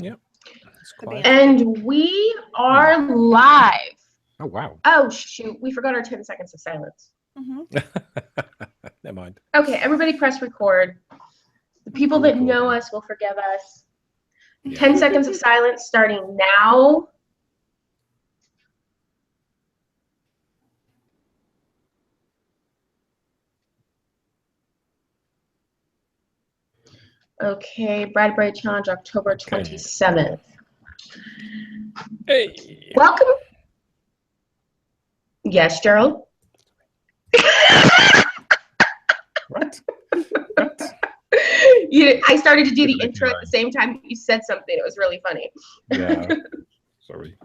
Yep. It's quiet. And we are live. Oh, wow. Oh, shoot. We forgot our 10 seconds of silence. Never mind. Okay, everybody press record. The people that know us will forgive us. Yeah. 10 seconds of silence starting now. Okay, Bradbury Challenge October 27th. Hey. Welcome. Yes, Gerald? What? I started to do the intro at the same time you said something. It was really funny. Yeah. Sorry.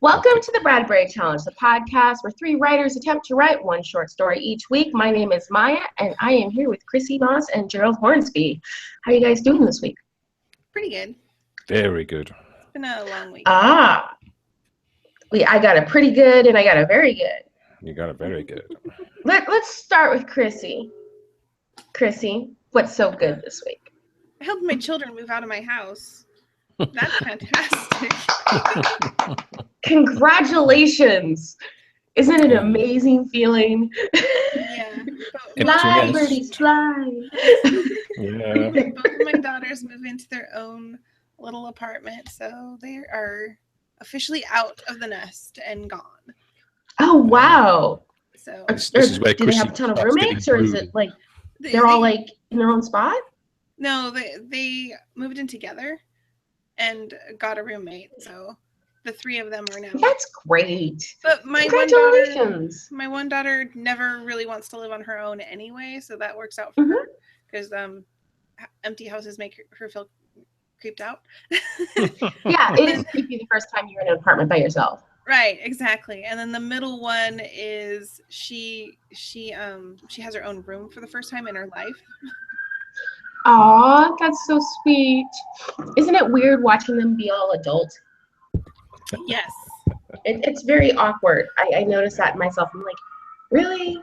Welcome to the Bradbury Challenge, the podcast where three writers attempt to write one short story each week. My name is Maya, and I am here with Chrissy Moss and Gerald Hornsby. How are you guys doing this week? Pretty good. Very good. It's been a long week. I got a pretty good and I got a very good. You got it very good. Let's start with Chrissy. Chrissy, what's so good this week? I helped my children move out of my house. That's fantastic. Congratulations. Isn't it an amazing feeling? Yeah. Fly, birdies, fly. Yeah. Both of my daughters move into their own little apartment, so they are officially out of the nest and gone. Oh, wow. So This is where do they have a ton of roommates, or is it like they're all like in their own spot? No, they moved in together and got a roommate, so the three of them are now. That's great. But my one daughter never really wants to live on her own anyway, so that works out for her because empty houses make her feel creeped out. Yeah, it is creepy the first time you're in an apartment by yourself. Right, exactly. And then the middle one is she has her own room for the first time in her life. Aw, that's so sweet. Isn't it weird watching them be all adult? Yes. It's very awkward. I noticed that myself. I'm like, really?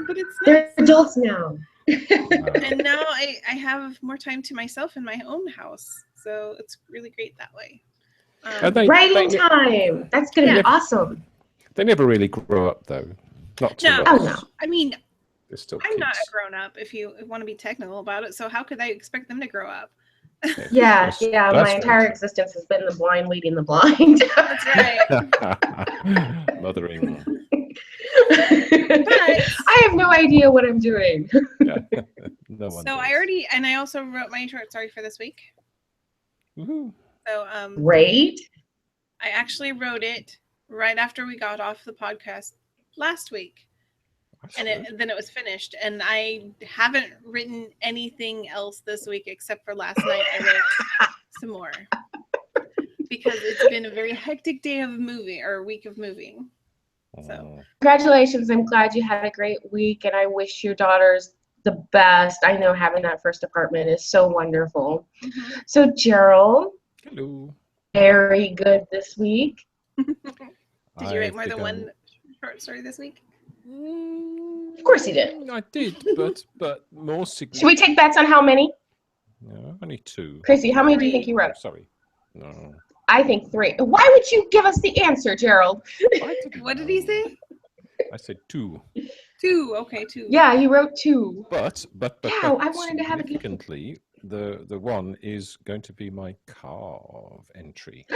But they're adults now. And now I have more time to myself in my own house. So it's really great that way. Writing time. That's going to be awesome. They never really grow up, though. Not too much. Oh, no. I mean, I'm not a grown-up if you want to be technical about it. So how could I expect them to grow up? Yeah. My entire existence has been the blind leading the blind. That's right. Mothering. But I have no idea what I'm doing. Yeah. No one so does. I also wrote my short story for this week. Woohoo. So great. I actually wrote it right after we got off the podcast last week. And then it was finished. And I haven't written anything else this week except for last night. I wrote some more because it's been a very hectic day of moving or week of moving. So congratulations. I'm glad you had a great week, and I wish your daughters the best. I know having that first apartment is so wonderful. So Gerald, hello. Very good this week. Did you write more than one short story this week? Of course he did. I did, but more significant. Should we take bets on how many? No, only 2. Chrissy, how many do you think you wrote? Sorry. No. I think 3. Why would you give us the answer, Gerald? What did he say? I said 2. 2, okay, 2. Yeah, he wrote 2. But yeah, I wanted to have a significantly, the one is going to be my carve entry.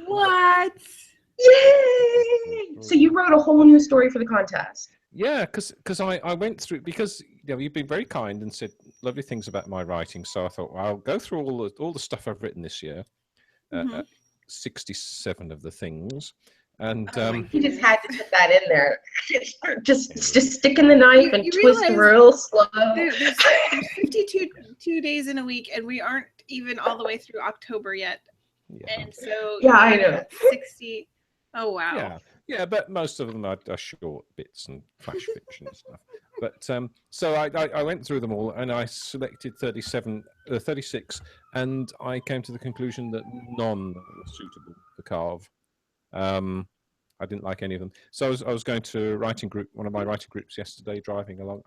What? Yay! So you wrote a whole new story for the contest. Yeah, because I went through, because you've been very kind and said lovely things about my writing. So I thought, well, I'll go through all the stuff I've written this year, 67 of the things, and you just had to put that in there. Just stick in the knife and twist real slow. There's 52 days in a week, and we aren't even all the way through October yet. Yeah. And so I know 60. Oh wow. Yeah, but most of them are short bits and flash fiction and stuff. But so I went through them all and I selected 36, and I came to the conclusion that none were suitable for carve. I didn't like any of them. So I was going to one of my writing groups yesterday, driving along,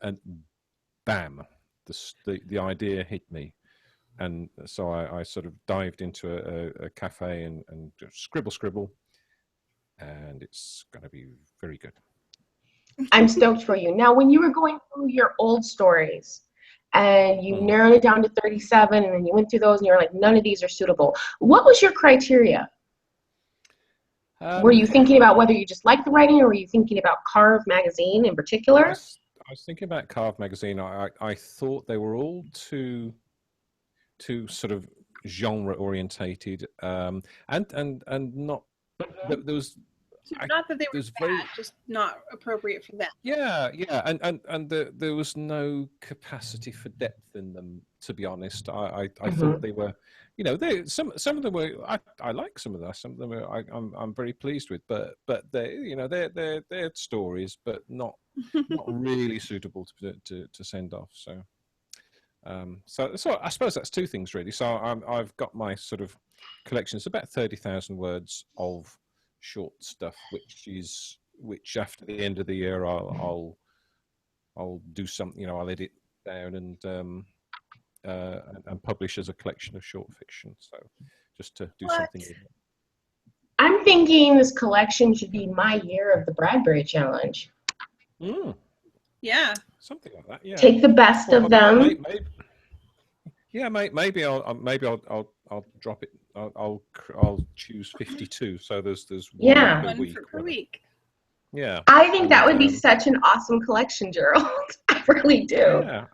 and bam, the idea hit me. and so I sort of dived into a cafe and just scribble, and it's going to be very good. I'm stoked for you. Now, when you were going through your old stories and you narrowed it down to 37, and then you went through those and you're like, none of these are suitable, what was your criteria? Were you thinking about whether you just liked the writing, or were you thinking about Carve magazine in particular? I was thinking about Carve magazine. I thought they were all too sort of genre orientated, and not there was. Not that they were bad, just not appropriate for them. Yeah, and there was no capacity for depth in them. To be honest, I thought they were, some of them were. I like some of them. Some of them I'm very pleased with, but they're stories, but not really suitable to send off. So. So I suppose that's two things really. So I've got my sort of collection. It's about 30,000 words of short stuff, which after the end of the year I'll do something. I'll edit down and publish as a collection of short fiction. So just to do something. I'm thinking this collection should be my year of the Bradbury Challenge. Yeah, something like that. Yeah, take the best of them. Maybe I'll drop it. I'll choose 52. So there's one per week. Yeah, I think that would be such an awesome collection, Gerald. I really do. Yeah,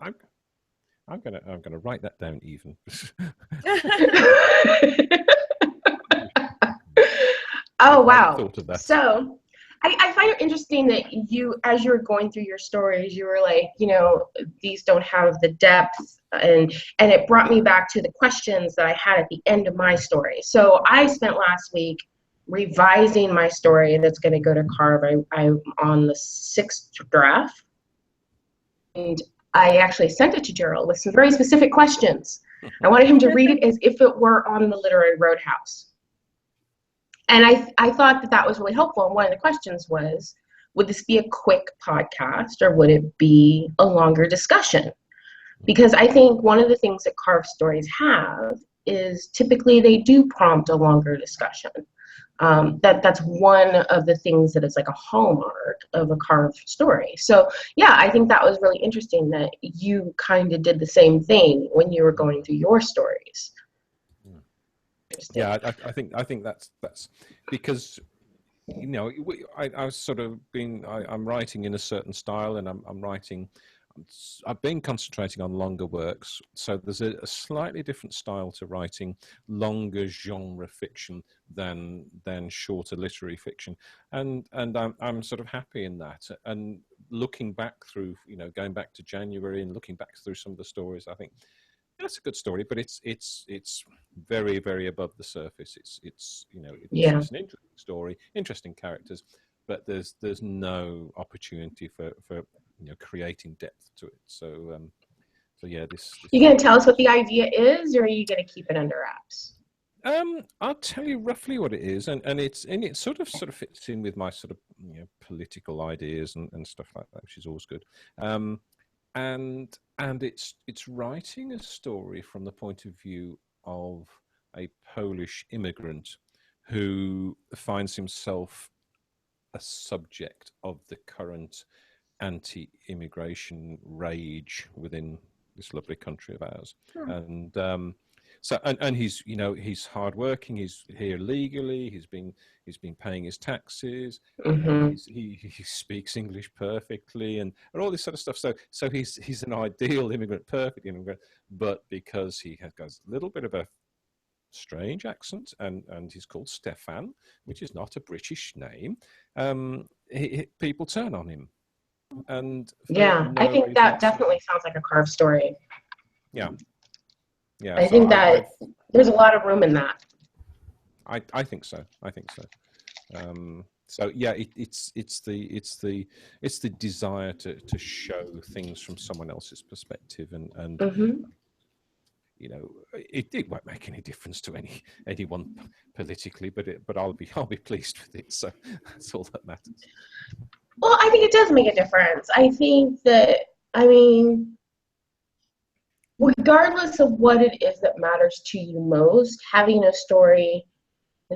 I'm gonna write that down even. Oh wow! So I find it interesting that you, as you were going through your stories, you were like, these don't have the depth, and it brought me back to the questions that I had at the end of my story. So I spent last week revising my story that's going to go to Carve. I'm on the 6th draft, and I actually sent it to Gerald with some very specific questions. I wanted him to read it as if it were on the Literary Roadhouse. And I thought that was really helpful. And one of the questions was, would this be a quick podcast or would it be a longer discussion? Because I think one of the things that Carve stories have is typically they do prompt a longer discussion. That's one of the things that is like a hallmark of a Carve story. So yeah, I think that was really interesting that you kind of did the same thing when you were going through your stories. Yeah, I think that's because I've sort of I'm writing in a certain style, and I've been concentrating on longer works. So there's a slightly different style to writing longer genre fiction than shorter literary fiction, and I'm sort of happy in that. And looking back through, going back to January and looking back through some of the stories, I think that's a good story, but it's very, very above the surface. It's an interesting story, interesting characters, but there's no opportunity for creating depth to it. So yeah, this. You gonna tell us what the idea is, or are you gonna keep it under wraps? I'll tell you roughly what it is, and it sort of fits in with my sort of political ideas and stuff like that, which is always good. And it's writing a story from the point of view of a Polish immigrant who finds himself a subject of the current anti-immigration rage within this lovely country of ours. And and he's hardworking. He's here legally. He's been paying his taxes. He speaks English perfectly, and all this sort of stuff. So he's an ideal immigrant, perfect immigrant. But because he has got a little bit of a strange accent, and he's called Stefan, which is not a British name, people turn on him. And I think that definitely sounds like a Carve story. Yeah. I think that there's a lot of room in that. I think so. So yeah, it's the desire to show things from someone else's perspective, and it won't make any difference to anyone politically, but I'll be pleased with it. So that's all that matters. Well, I think it does make a difference. I think that regardless of what it is that matters to you most, having a story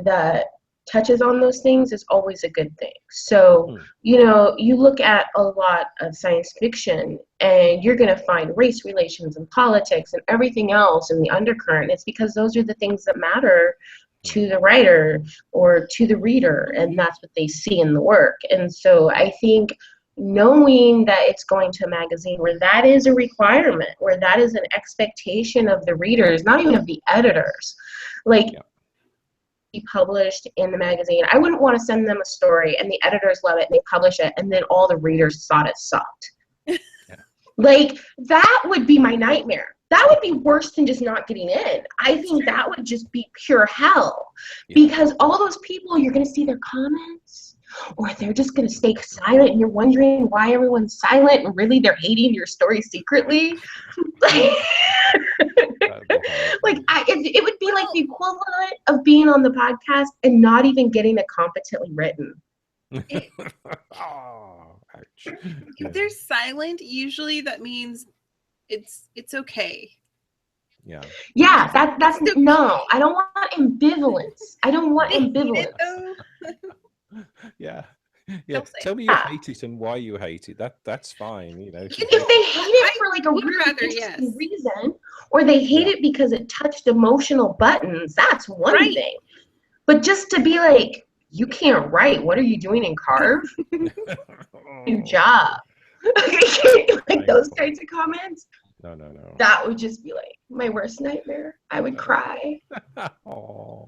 that touches on those things is always a good thing. So, you know, you look at a lot of science fiction and you're going to find race relations and politics and everything else in the undercurrent. It's because those are the things that matter to the writer or to the reader, and that's what they see in the work. And so I think knowing that it's going to a magazine where that is a requirement, where that is an expectation of the readers, not even of the editors, like be published in the magazine. I wouldn't want to send them a story and the editors love it and they publish it and then all the readers thought it sucked. Like, that would be my nightmare. That would be worse than just not getting in. I think that would just be pure hell. Because all those people, you're going to see their comments, or they're just going to stay silent and you're wondering why everyone's silent and really they're hating your story secretly. It would be like the equivalent of being on the podcast and not even getting it competently written. If they're silent, usually that means it's okay. Yeah, that's no. I don't want ambivalence. I don't want ambivalence. Tell me you hate it and why you hate it. That's fine, you know. If they hate it for like a really interesting reason, or they hate it because it touched emotional buttons, that's one thing. But just to be like, you can't write. What are you doing in Carve? New job. Like those kinds of comments. No. That would just be like my worst nightmare. I would cry. I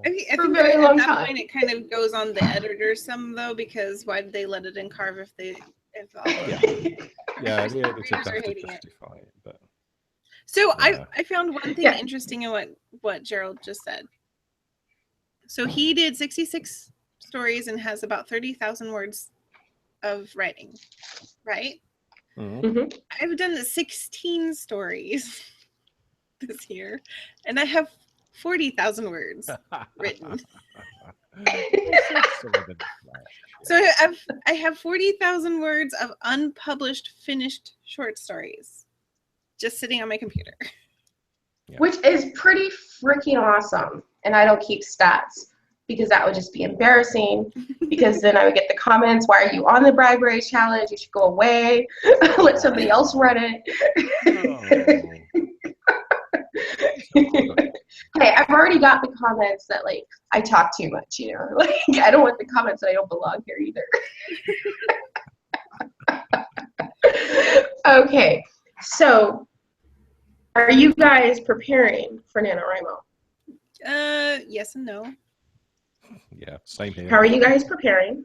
think at that point it kind of goes on the editor some though, because why did they let it in Carve if the editors are hating it? But so I found one thing interesting in what Gerald just said. So he did 66 stories and has about 30,000 words of writing, right? Mm-hmm. I've done 16 stories this year, and I have 40,000 words written. So I have 40,000 words of unpublished, finished short stories just sitting on my computer. Which is pretty freaking awesome. And I don't keep stats, because that would just be embarrassing, because then I would get the comments, why are you on the Bradbury Challenge? You should go away. Let somebody else run it. Hey, I've already got the comments that, like, I talk too much, you know? Like, I don't want the comments that I don't belong here either. Okay, so are you guys preparing for NaNoWriMo? Yes and no. Yeah, same here. How are you guys preparing?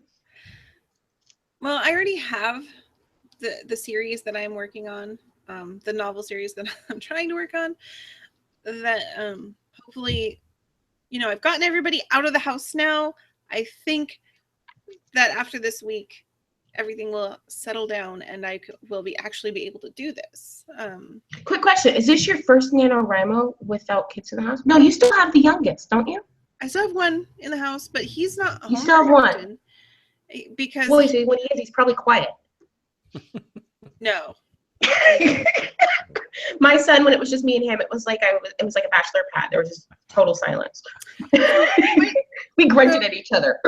Well, I already have the series that I'm working on, the novel series that I'm trying to work on, that hopefully, you know, I've gotten everybody out of the house now. I think that after this week, everything will settle down and I will actually be able to do this. Quick question. Is this your first NaNoWriMo without kids in the house? No, you still have the youngest, don't you? I still have one in the house, but he's not home. You still have one? Because when he is, he's probably quiet. No. My son, when it was just me and him, it was like a bachelor pad. There was just total silence. We grunted at each other.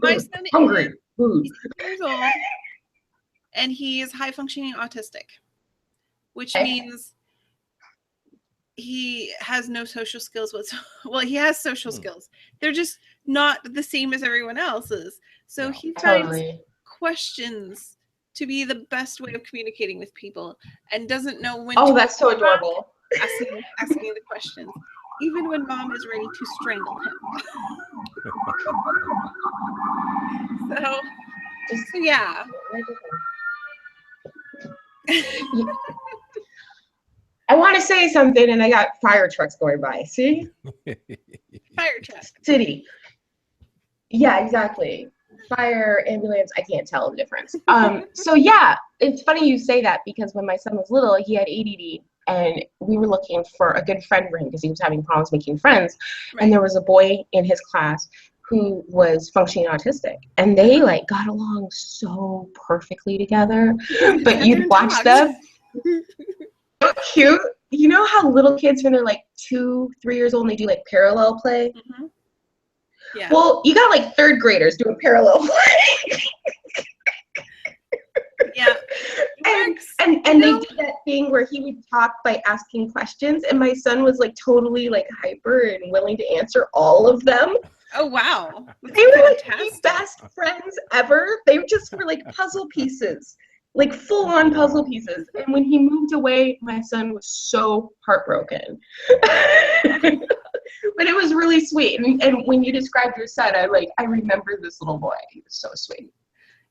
My son hungry. He's 6 years old, and he is high functioning autistic, which means he has no social skills whatsoever. Well, he has social skills. They're just not the same as everyone else's. So he finds questions to be the best way of communicating with people and doesn't know when to that's so adorable. Asking the questions, even when mom is ready to strangle him. So yeah. I want to say something, and I got fire trucks going by. See? Fire truck. City. Yeah, exactly. Fire, ambulance, I can't tell the difference. So yeah, it's funny you say that, because when my son was little, he had ADD, and we were looking for a good friend for him because he was having problems making friends. Right. And there was a boy in his class who was functioning autistic, and they like got along so perfectly together. But you'd watch them. So cute. you know how little kids when they're like 2, 3 years old and they do like parallel play? Mm-hmm. Yeah. Well, you got like third graders doing parallel play. Yeah. And they did that thing where he would talk by asking questions, and my son was like totally like hyper and willing to answer all of them. Oh wow. That's they were fantastic. like the best friends ever. They just were like puzzle pieces, like full on puzzle pieces. And when he moved away, my son was so heartbroken. But it was really sweet. And when you described your son, I remember this little boy. He was so sweet.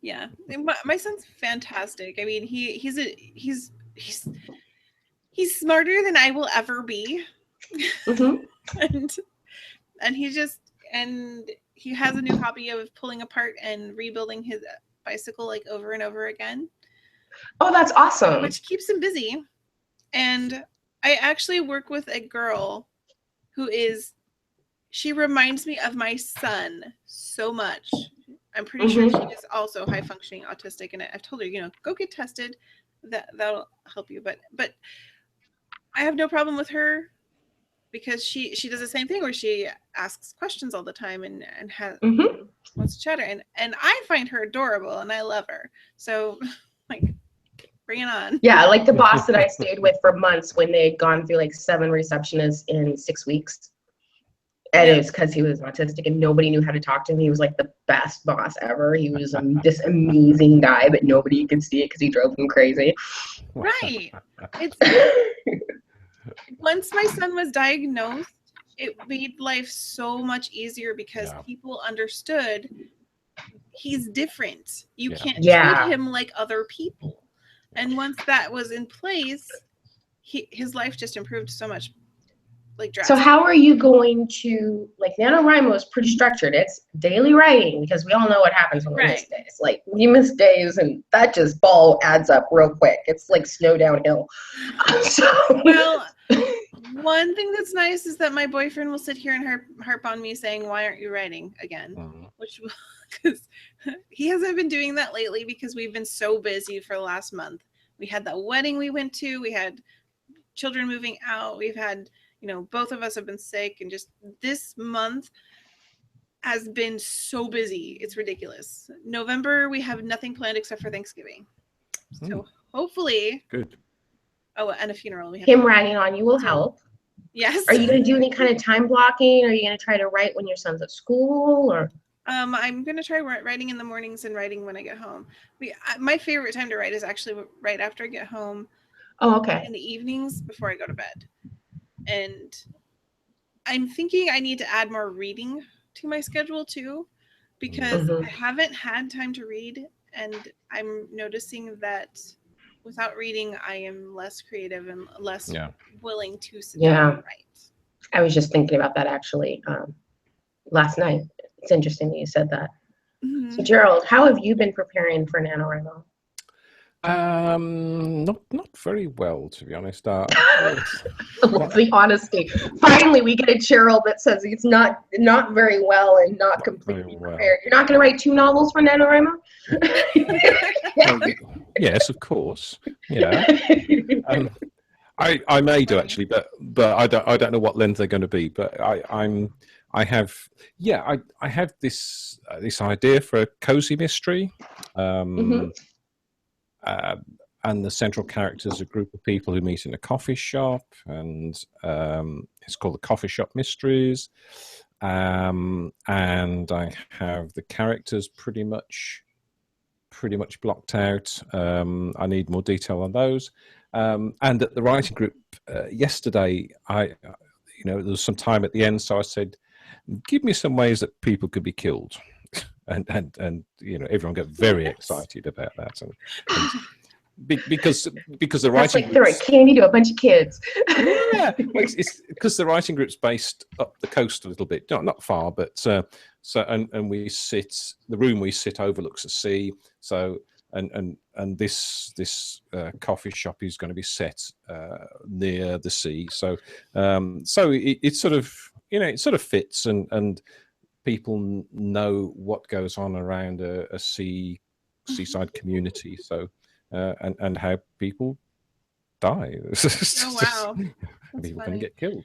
Yeah, my son's fantastic. I mean, he's smarter than I will ever be. Mm-hmm. and he has a new hobby of pulling apart and rebuilding his bicycle like over and over again. Oh, that's awesome. Which keeps him busy. And I actually work with a girl she reminds me of my son so much. I'm pretty sure she is also high functioning autistic, and I've told her, go get tested. That'll help you. But I have no problem with her because she does the same thing where she asks questions all the time and has wants to chatter, and I find her adorable and I love her. So like, bring it on. Yeah, like the boss that I stayed with for months when they had gone through like 7 receptionists in 6 weeks. And it was because he was autistic and nobody knew how to talk to him. He was like the best boss ever. He was this amazing guy, but nobody could see it because he drove him crazy. Right. Once my son was diagnosed, it made life so much easier because people understood he's different. You can't treat him like other people. And once that was in place, his life just improved so much. So how are you going to, like, NaNoWriMo is pretty structured. It's daily writing because we all know what happens when we miss days. Like, you miss days and that just ball adds up real quick. It's like snow downhill. Well, one thing that's nice is that my boyfriend will sit here and harp on me saying, why aren't you writing again? Which, because he hasn't been doing that lately because we've been so busy for the last month. We had that wedding we went to. We had children moving out. We've had... both of us have been sick, and just this month has been so busy. It's ridiculous. November, we have nothing planned except for Thanksgiving. So hopefully. Good. Oh, and a funeral. Him writing on you will help. Yes. Are you going to do any kind of time blocking? Are you going to try to write when your son's at school, or? I'm going to try writing in the mornings and writing when I get home. My favorite time to write is actually right after I get home. Oh, okay. In the evenings before I go to bed. And I'm thinking I need to add more reading to my schedule too, because I haven't had time to read, and I'm noticing that without reading, I am less creative and less willing to sit down and write. I was just thinking about that actually last night. It's interesting that you said that. So Gerald, how have you been preparing for NaNoWriMo? Not very well, to be honest. Love the honesty. Finally, we get a Gerald that says he's not very well and not completely prepared. You're not going to write 2 novels for NaNoWriMo? Yes, of course. Yeah. I may do actually, but I don't know what length they're going to be. But I have this idea for a cozy mystery. And the central character is a group of people who meet in a coffee shop, and it's called the Coffee Shop Mysteries. And I have the characters pretty much blocked out. I need more detail on those. And at the writing group yesterday, there was some time at the end, so I said, "Give me some ways that people could be killed." And everyone got very excited about that, and because the writing group, like candy to a bunch of kids. It's because the writing group's based up the coast a little bit, not far, but and we sit, the room we sit overlooks the sea. So and this coffee shop is going to be set near the sea. So it sort of fits, and people know what goes on around a seaside community. So and how people die. Oh wow, People can get killed.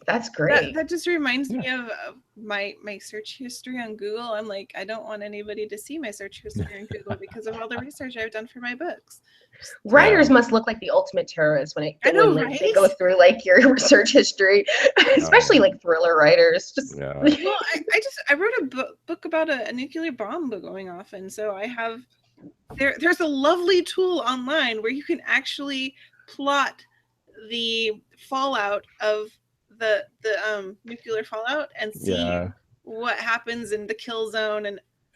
That's great. That just reminds me of my search history on Google. I'm like, I don't want anybody to see my search history on Google because of all the research I've done for my books. Writers must look like the ultimate terrorists when they go through like your research history, especially like thriller writers. Well, I wrote a book about a nuclear bomb going off, and so I have there's a lovely tool online where you can actually plot the fallout of the nuclear fallout and see what happens in the kill zone,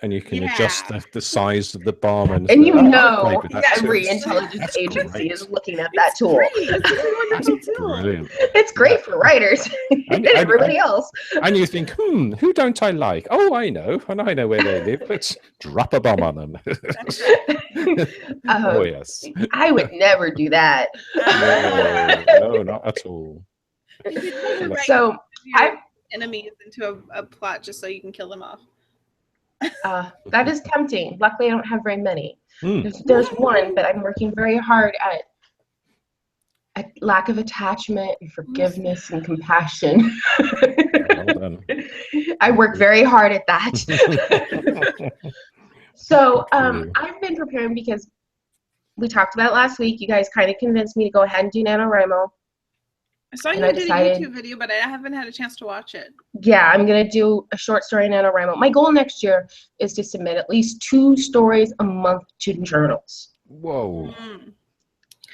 and you can adjust the size of the bomb, and every intelligence agency is looking at that tool. It's brilliant. It's great for writers and everybody else. And you think, who don't I like? Oh, I know, and I know where they live. Let's drop a bomb on them. Oh yes. I would never do that. No, not at all. So I've enemies into a plot just so you can kill them off. That is tempting. Luckily, I don't have very many. There's one, but I'm working very hard at lack of attachment and forgiveness and compassion. Well done. I work very hard at that. So I've been preparing because we talked about it last week. You guys kind of convinced me to go ahead and do NaNoWriMo. I saw you did a YouTube video, but I haven't had a chance to watch it. Yeah, I'm going to do a short story in NaNoWriMo. My goal next year is to submit at least 2 stories a month to journals. Whoa.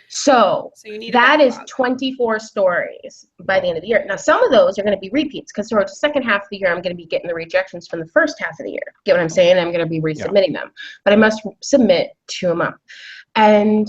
So that is 24 stories by the end of the year. Now, some of those are going to be repeats because towards the second half of the year, I'm going to be getting the rejections from the first half of the year. Get what I'm saying? I'm going to be resubmitting them. But I must submit 2 a month. And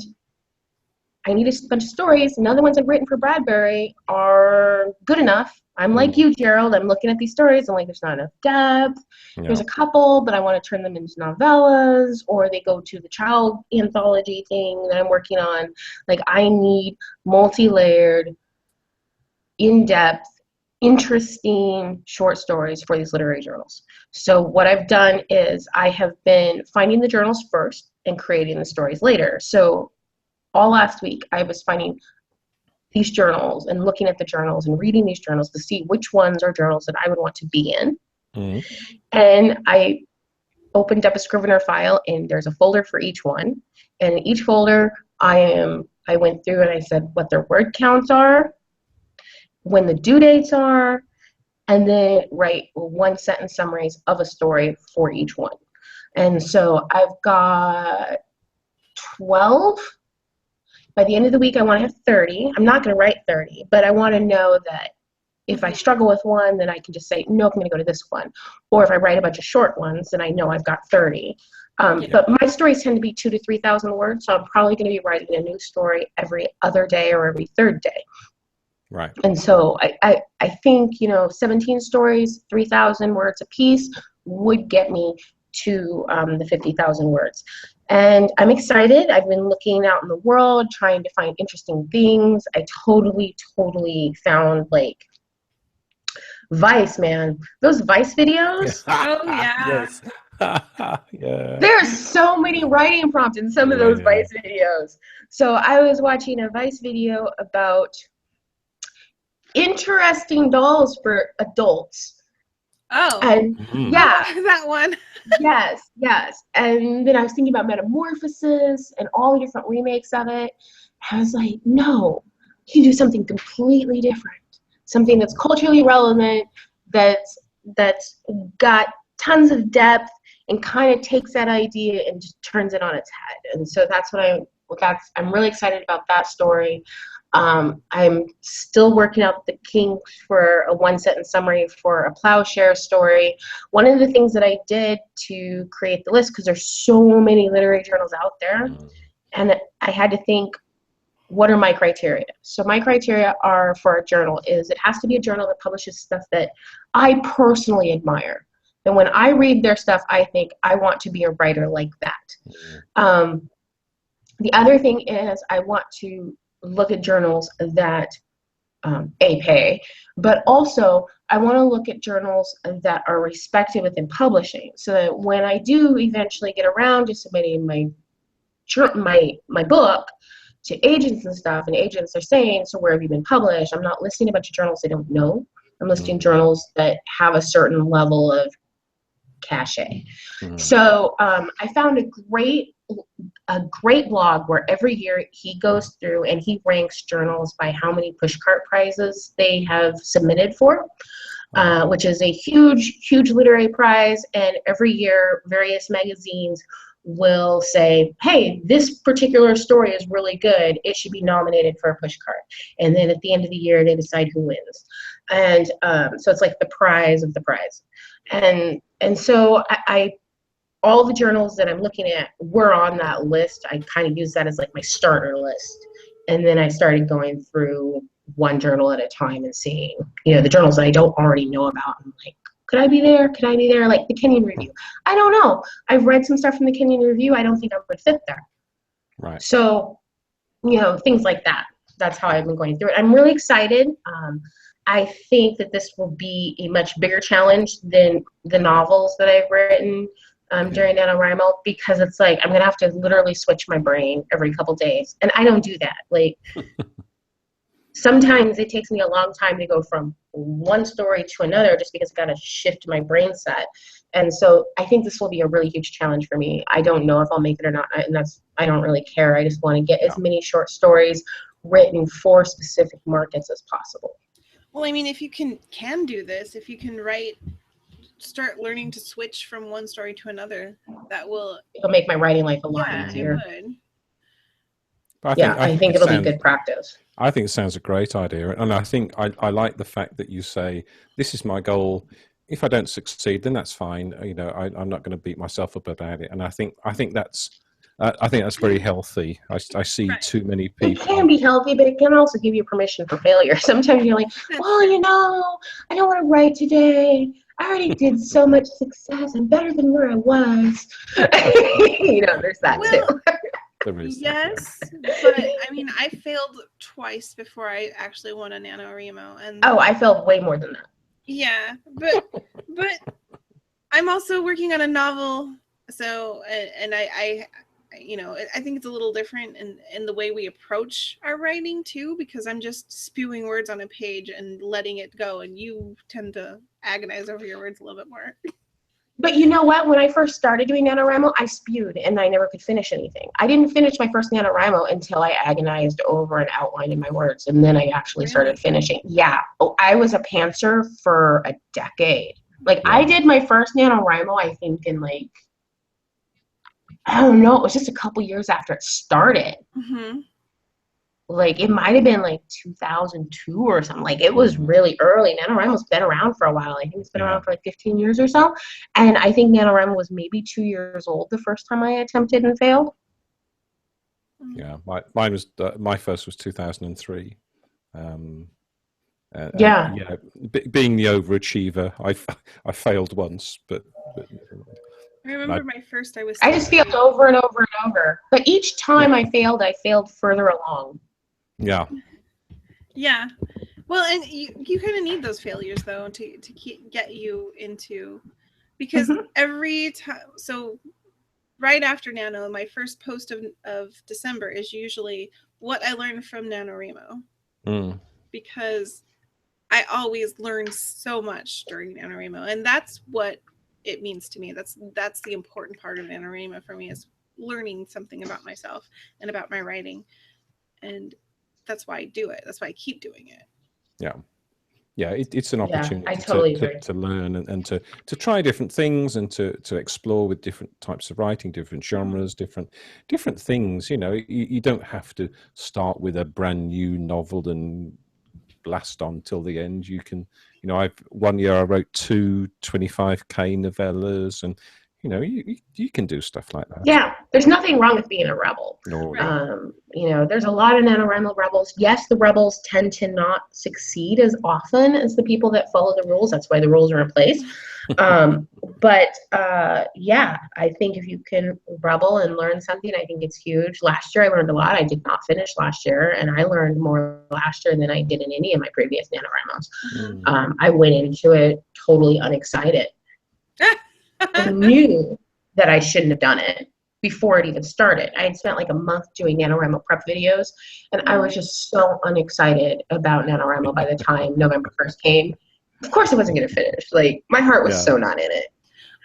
I need a bunch of stories. None of the ones I've written for Bradbury are good enough. I'm like you, Gerald. I'm looking at these stories. I'm like, there's not enough depth. There's a couple, but I want to turn them into novellas, or they go to the child anthology thing that I'm working on. Like, I need multi-layered, in-depth, interesting short stories for these literary journals. So what I've done is I have been finding the journals first and creating the stories later. So all last week, I was finding these journals and looking at the journals and reading these journals to see which ones are journals that I would want to be in. And I opened up a Scrivener file, and there's a folder for each one. And in each folder, I went through and I said what their word counts are, when the due dates are, and then write 1-sentence summaries of a story for each one. And so I've got 12. By the end of the week, I want to have 30. I'm not going to write 30, but I want to know that if I struggle with one, then I can just say, nope, I'm going to go to this one. Or if I write a bunch of short ones, then I know I've got 30. But my stories tend to be 2,000 to 3,000 words, so I'm probably going to be writing a new story every other day or every third day. Right. And so I think, 17 stories, 3,000 words a piece would get me to the 50,000 words. And I'm excited. I've been looking out in the world, trying to find interesting things. I totally found like Vice, man. Those Vice videos. Oh, yeah. Yes. There's so many writing prompts in some of those Vice videos. So I was watching a Vice video about interesting dolls for adults. Oh, and that one. yes. And then I was thinking about Metamorphosis and all the different remakes of it. I was like, no, you can do something completely different, something that's culturally relevant, that's got tons of depth, and kind of takes that idea and just turns it on its head. And so I'm really excited about that story. I'm still working out the kinks for a 1-sentence summary for a Plowshare story. One of the things that I did to create the list, because there's so many literary journals out there, and I had to think, what are my criteria? So my criteria are for a journal is it has to be a journal that publishes stuff that I personally admire. And when I read their stuff, I think I want to be a writer like that. The other thing is I want to look at journals that pay, but also I want to look at journals that are respected within publishing, so that when I do eventually get around to submitting my book to agents and stuff, and agents are saying, so where have you been published? I'm not listing a bunch of journals they don't know. I'm listing journals that have a certain level of cachet. So I found a great blog where every year he goes through and he ranks journals by how many pushcart prizes they have submitted for, which is a huge literary prize. And every year various magazines will say, hey, this particular story is really good, it should be nominated for a pushcart. And then at the end of the year they decide who wins. And so it's like the prize of the prize. And so I all the journals that I'm looking at were on that list. I kind of use that as like my starter list. And then I started going through one journal at a time and seeing, the journals that I don't already know about. I'm like, could I be there? Could I be there? Like the Kenyon Review. I don't know. I've read some stuff from the Kenyon Review. I don't think I would fit there. Right. So, things like that. That's how I've been going through it. I'm really excited. I think that this will be a much bigger challenge than the novels that I've written during NaNoWriMo, because it's like I'm going to have to literally switch my brain every couple days. And I don't do that. Like, sometimes it takes me a long time to go from one story to another just because I've got to shift my brain set. And so I think this will be a really huge challenge for me. I don't know if I'll make it or not. And I don't really care. I just want to get as many short stories written for specific markets as possible. Well, I mean, if you can do this, if you can start learning to switch from one story to another, it'll make my writing life a lot easier. It would. I think it'll be good practice. I think it sounds a great idea. And I think I like the fact that you say, this is my goal. If I don't succeed, then that's fine. I'm not going to beat myself up about it. And I think that's very healthy. I see too many people. It can be healthy, but it can also give you permission for failure. Sometimes you're like, well, I don't want to write today. I already did so much success. I'm better than where I was. There's that too. Yes, but I mean, I failed twice before I actually won a NaNoWriMo, and I failed way more than that. Yeah, but I'm also working on a novel, so and I think it's a little different in the way we approach our writing too, because I'm just spewing words on a page and letting it go, and you tend to agonize over your words a little bit more. But you know what? When I first started doing NaNoWriMo, I spewed and I never could finish anything. I didn't finish my first NaNoWriMo until I agonized over an outline in my words, and then I actually started finishing. Yeah. I was a pantser for a decade. I did my first NaNoWriMo, I think, in I don't know, it was just a couple years after it started. Mm-hmm. It might have been 2002 or something. It was really early. NaNoWriMo's been around for a while. I think it's been around for 15 years or so. And I think NaNoWriMo was maybe 2 years old the first time I attempted and failed. Yeah, mine was my first was 2003. Being the overachiever, I failed once, but I remember my first. I just failed over and over and over. But each time I failed further along. Yeah. Yeah. Well, and you kind of need those failures though to get you into, because every time. So right after Nano, my first post of December is usually what I learned from NaNoWriMo, because I always learn so much during NaNoWriMo, and that's what it means to me. That's the important part of NaNoWriMo for me, is learning something about myself and about my writing, and that's why I do it. That's why I keep doing it. Yeah, it's an opportunity to learn and to try different things and to explore with different types of writing, different genres, different things. You don't have to start with a brand new novel and blast on till the end. You can, one year I wrote 2 25K novellas, and you can do stuff like that. Yeah, there's nothing wrong with being a rebel. No. There's a lot of NaNoWriMo rebels. Yes, the rebels tend to not succeed as often as the people that follow the rules. That's why the rules are in place. But I think if you can rebel and learn something, I think it's huge. Last year I learned a lot. I did not finish last year, and I learned more last year than I did in any of my previous NaNoWriMos. I went into it totally unexcited. I knew that I shouldn't have done it before it even started. I had spent like a month doing NaNoWriMo prep videos, and I was just so unexcited about NaNoWriMo by the time November 1st came. Of course, it wasn't going to finish. Like, my heart was so not in it.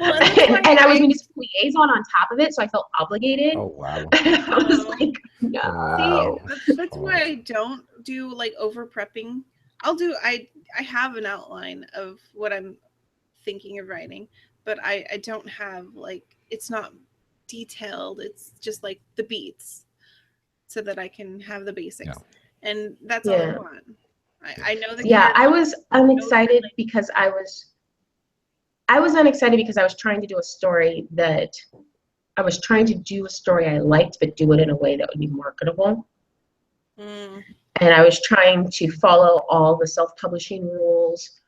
Well, and I was municipal liaison on top of it, so I felt obligated. Oh, wow. I was like, no. See, that's why I don't do like over prepping. I have an outline of what I'm thinking of writing, but I don't have like, it's not detailed. It's just like the beats so that I can have the basics. Yeah. And that's all I want. I know that. Yeah, I was unexcited because I was unexcited because I was trying to do a story that I was trying to do a story I liked, but do it in a way that would be marketable. And I was trying to follow all the self-publishing rules.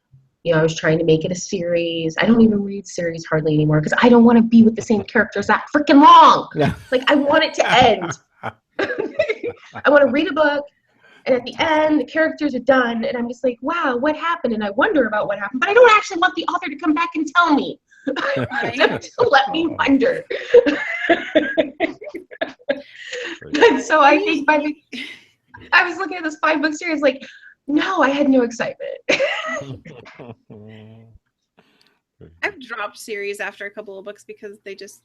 You know, I was trying to make it a series. I don't even read series hardly anymore because I don't want to be with the same characters that freaking long. Like, I want it to end. I want to read a book, and at the end, the characters are done, and I'm just like, wow, what happened? And I wonder about what happened, but I don't actually want the author to come back and tell me. I want them to let me wonder. And so I think I was looking at this 5-book series like, no, I had no excitement. I've dropped series after a couple of books because they just,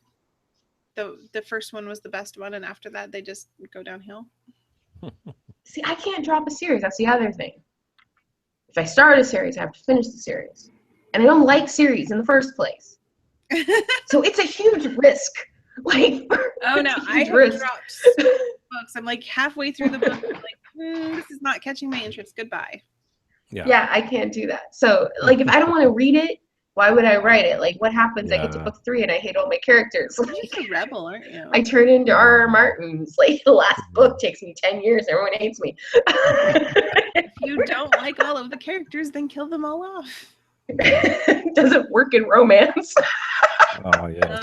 the first one was the best one, and after that they just go downhill. See, I can't drop a series. That's the other thing. If I start a series, I have to finish the series. And I don't like series in the first place. So it's a huge risk. Like, oh no, I have dropped books. I'm like halfway through the book. I'm like, this is not catching my interest. Goodbye. Yeah, I can't do that. So, like, if I don't want to read it, why would I write it? Like, what happens? I get to book 3 and I hate all my characters. You're just a rebel, aren't you? I turn into R.R. Martin's. Like, the last book takes me 10 years. Everyone hates me. If you don't like all of the characters, then kill them all off. Doesn't work in romance. Oh, yeah.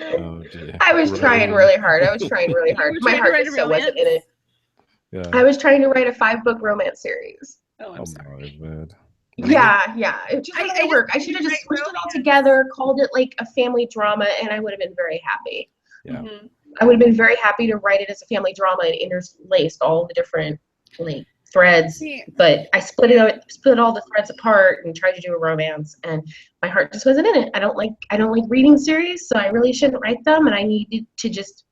Oh dear. I was trying really hard. My heart just so wasn't in it. Yeah. I was trying to write a 5-book romance series. Oh, I'm sorry. My word. Yeah. It just wasn't gonna work. I should have just squished it all together, called it like a family drama, and I would have been very happy. Yeah. Mm-hmm. I would have been very happy to write it as a family drama and interlaced all the different like threads. But I split all the threads apart and tried to do a romance, and my heart just wasn't in it. I don't like reading series, so I really shouldn't write them, and I needed to just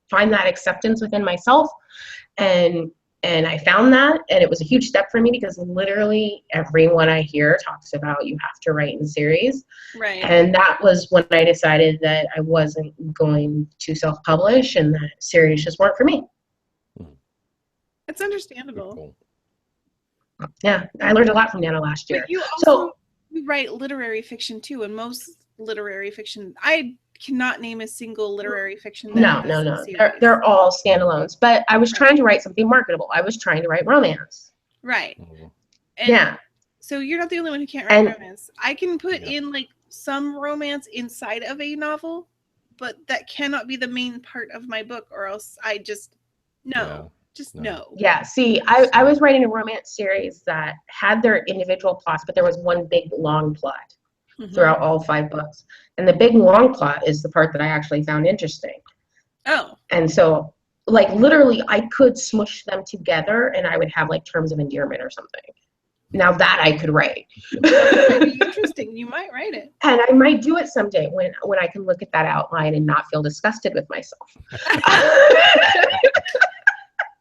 find that acceptance within myself. And I found that, and it was a huge step for me because literally everyone I hear talks about you have to write in series. Right. And that was when I decided that I wasn't going to self-publish and that series just weren't for me. It's understandable. Cool. Yeah, I learned a lot from Nana last year. But you also write literary fiction too, and most literary fiction, I cannot name a single literary fiction. No. They're all standalones. But I was trying to write something marketable. I was trying to write romance. Right. And yeah. So you're not the only one who can't write romance. I can put in like some romance inside of a novel, but that cannot be the main part of my book, or else I just no. Yeah, see, I was writing a romance series that had their individual plots, but there was one big long plot throughout all 5 books. And the big long plot is the part that I actually found interesting. Oh. And so, like, literally, I could smush them together and I would have, like, terms of endearment or something. Now that I could write. That would be interesting. You might write it. And I might do it someday when I can look at that outline and not feel disgusted with myself.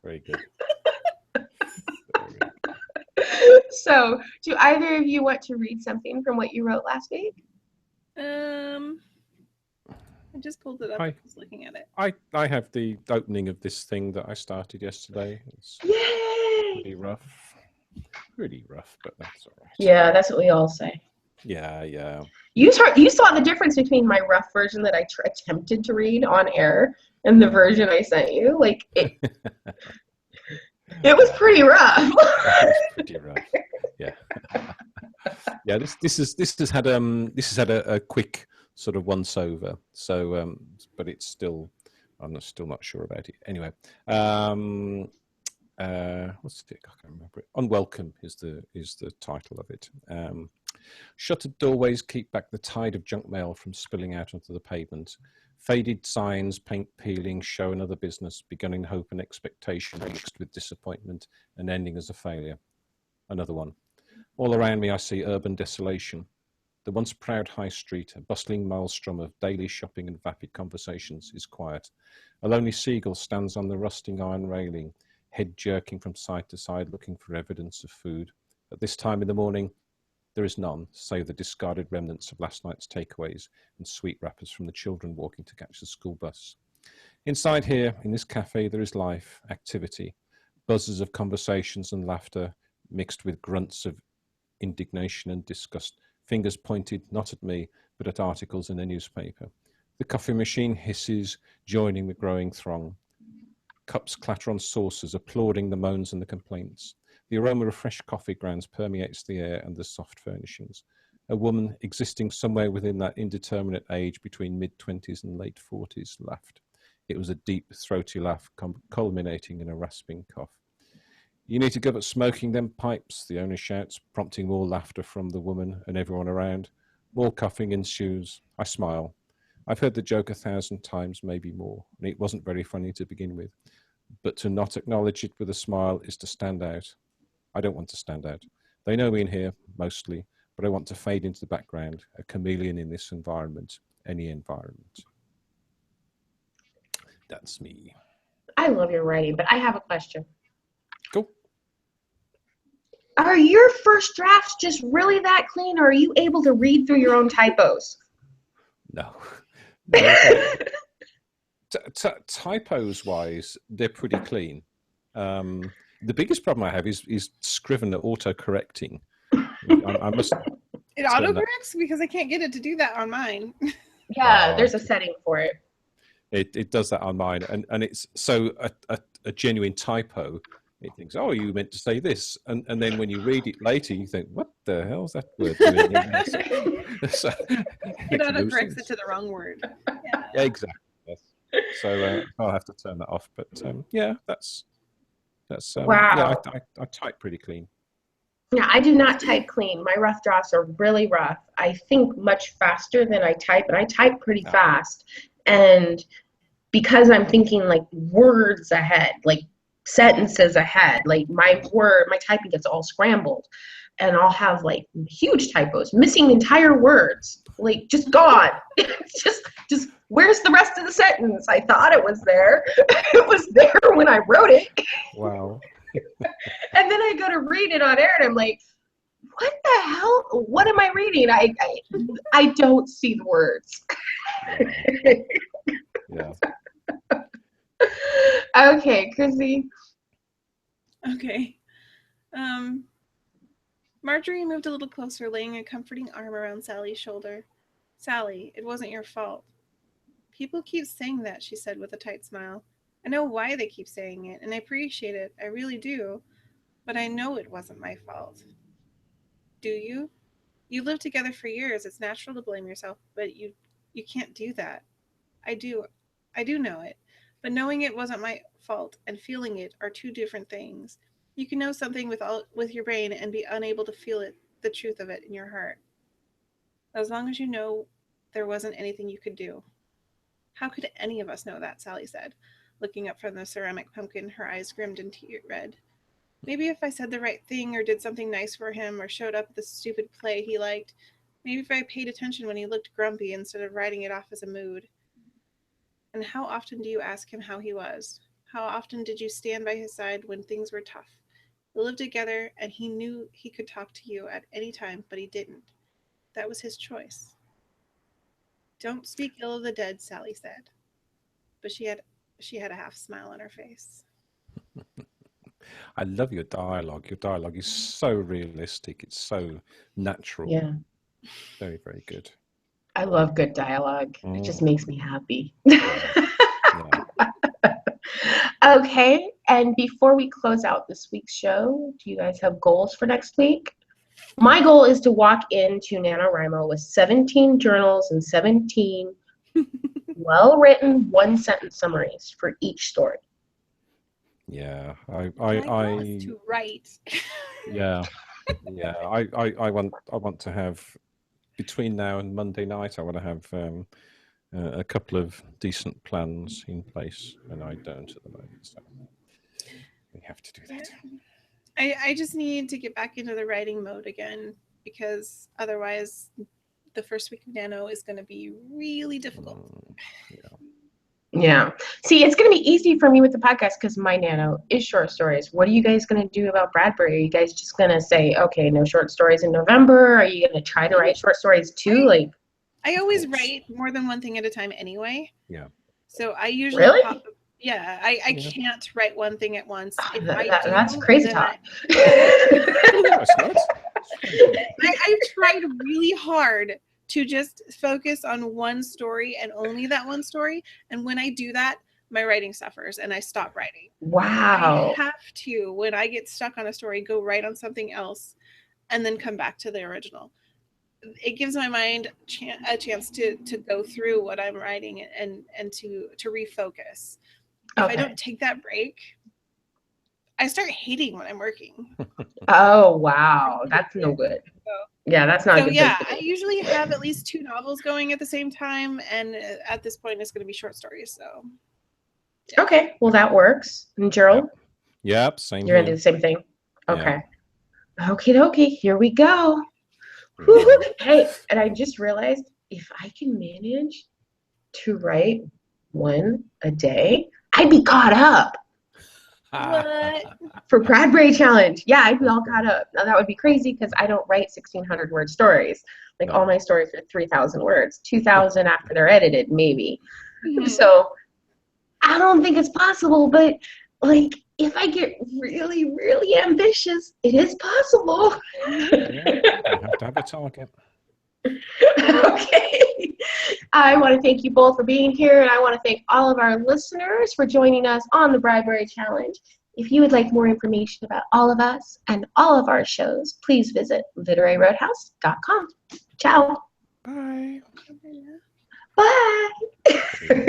Very good. So, do either of you want to read something from what you wrote last week? I just pulled it up. I was looking at it. I have the opening of this thing that I started yesterday. It's Yay! Pretty rough, but that's all right. Yeah, that's what we all say. Yeah. You saw the difference between my rough version that I attempted to read on air and the version I sent you. Like it was pretty rough. It was pretty rough. Yeah. Yeah. This has had a quick sort of once over. So, but it's still, I'm still not sure about it. Anyway, what's it? I can't remember it. Unwelcome is the title of it. Shuttered doorways keep back the tide of junk mail from spilling out onto the pavement. Faded signs, paint peeling, show another business, beginning hope and expectation, mixed with disappointment and ending as a failure. Another one. All around me I see urban desolation. The once proud high street, a bustling maelstrom of daily shopping and vapid conversations, is quiet. A lonely seagull stands on the rusting iron railing, head jerking from side to side, looking for evidence of food. At this time in the morning, there is none, save the discarded remnants of last night's takeaways and sweet wrappers from the children walking to catch the school bus. Inside here, in this cafe, there is life, activity, buzzes of conversations and laughter, mixed with grunts of indignation and disgust, fingers pointed not at me, but at articles in a newspaper. The coffee machine hisses, joining the growing throng. Cups clatter on saucers, applauding the moans and the complaints. The aroma of fresh coffee grounds permeates the air and the soft furnishings. A woman existing somewhere within that indeterminate age between mid-20s and late 40s laughed. It was a deep, throaty laugh culminating in a rasping cough. You need to give up smoking them pipes, the owner shouts, prompting more laughter from the woman and everyone around. More coughing ensues. I smile. I've heard the joke 1,000 times, maybe more, and it wasn't very funny to begin with. But to not acknowledge it with a smile is to stand out. I don't want to stand out. They know me in here, mostly, but I want to fade into the background, a chameleon in this environment, any environment. That's me. I love your writing, but I have a question. Cool. Are your first drafts just really that clean, or are you able to read through your own typos? No. Typos wise, they're pretty clean. The biggest problem I have is Scrivener auto-correcting. I must. It autocorrects because I can't get it to do that on mine. Yeah, there's a setting for it. It does that on mine, and it's so a genuine typo. It thinks, oh, you meant to say this, and then when you read it later, you think, what the hell's that word doing in there? So, it autocorrects it to the wrong word. Yeah, exactly. Yes. So I'll have to turn that off. But yeah, that's wow. Yeah, I type pretty clean. Yeah, I do not type clean. My rough drafts are really rough. I think much faster than I type, and I type pretty fast. And because I'm thinking like words ahead, like sentences ahead, like my typing gets all scrambled, and I'll have like huge typos, missing entire words, like just gone. just where's the rest of the sentence? I thought it was there. It was there when I wrote it. Wow. And then I go to read it on air, and I'm like, what the hell? What am I reading? I don't see the words. Yeah. Okay, Chrissy. Okay. Marjorie moved a little closer, laying a comforting arm around Sally's shoulder. Sally, it wasn't your fault. People keep saying that, she said with a tight smile. I know why they keep saying it, and I appreciate it. I really do. But I know it wasn't my fault. Do you? You lived together for years. It's natural to blame yourself, but you can't do that. I do know it. But knowing it wasn't my fault and feeling it are two different things. You can know something with your brain and be unable to feel it, the truth of it in your heart. As long as you know there wasn't anything you could do. How could any of us know that, Sally said, looking up from the ceramic pumpkin, her eyes grimmed and tear-red. Maybe if I said the right thing or did something nice for him or showed up at the stupid play he liked. Maybe if I paid attention when he looked grumpy instead of writing it off as a mood. And how often do you ask him how he was? How often did you stand by his side when things were tough? They lived together and he knew he could talk to you at any time, but he didn't. That was his choice. Don't speak ill of the dead, Sally said. But she had a half smile on her face. I love your dialogue. Your dialogue is so realistic. It's so natural. Yeah. Very, very good. I love good dialogue. It just makes me happy. Yeah. Okay, and before we close out this week's show, do you guys have goals for next week? My goal is to walk into NaNoWriMo with 17 journals and 17 well-written one-sentence summaries for each story. Yeah, My goal is to write. Yeah. I want to have, between now and Monday night, I want to have a couple of decent plans in place, and I don't at the moment. So we have to do that. I just need to get back into the writing mode again, because otherwise the first week of Nano is going to be really difficult. Yeah. See, it's going to be easy for me with the podcast because my Nano is short stories. What are you guys going to do about Bradbury? Are you guys just going to say, okay, no short stories in November? Are you going to try to write short stories too? I always write more than one thing at a time anyway. Yeah. So I usually Really? I can't write one thing at once. If that's crazy talk. I've tried really hard to just focus on one story and only that one story. And when I do that, my writing suffers and I stop writing. Wow. I have to, when I get stuck on a story, go write on something else and then come back to the original. It gives my mind a chance to go through what I'm writing and to refocus. If I don't take that break, I start hating when I'm working. Oh, wow. That's no good. Yeah, that's not good. I usually have at least 2 novels going at the same time, and at this point it's going to be short stories. So okay, well, that works. And Gerald? Yep, same. You're going to do the same thing? Okay. Yeah. Okie dokie, here we go. Hey, and I just realized if I can manage to write one a day, I'd be caught up. What? For Bradbury Challenge. Yeah, I'd be all caught up. Now, that would be crazy because I don't write 1,600 word stories. All my stories are 3,000 words, 2,000 after they're edited, maybe. Mm-hmm. So I don't think it's possible, but if I get really, really ambitious, it is possible. You have to have a target. Okay. I want to thank you both for being here, and I want to thank all of our listeners for joining us on the Bradbury Challenge. If you would like more information about all of us and all of our shows, please visit literaryroadhouse.com. Ciao. Bye. Bye.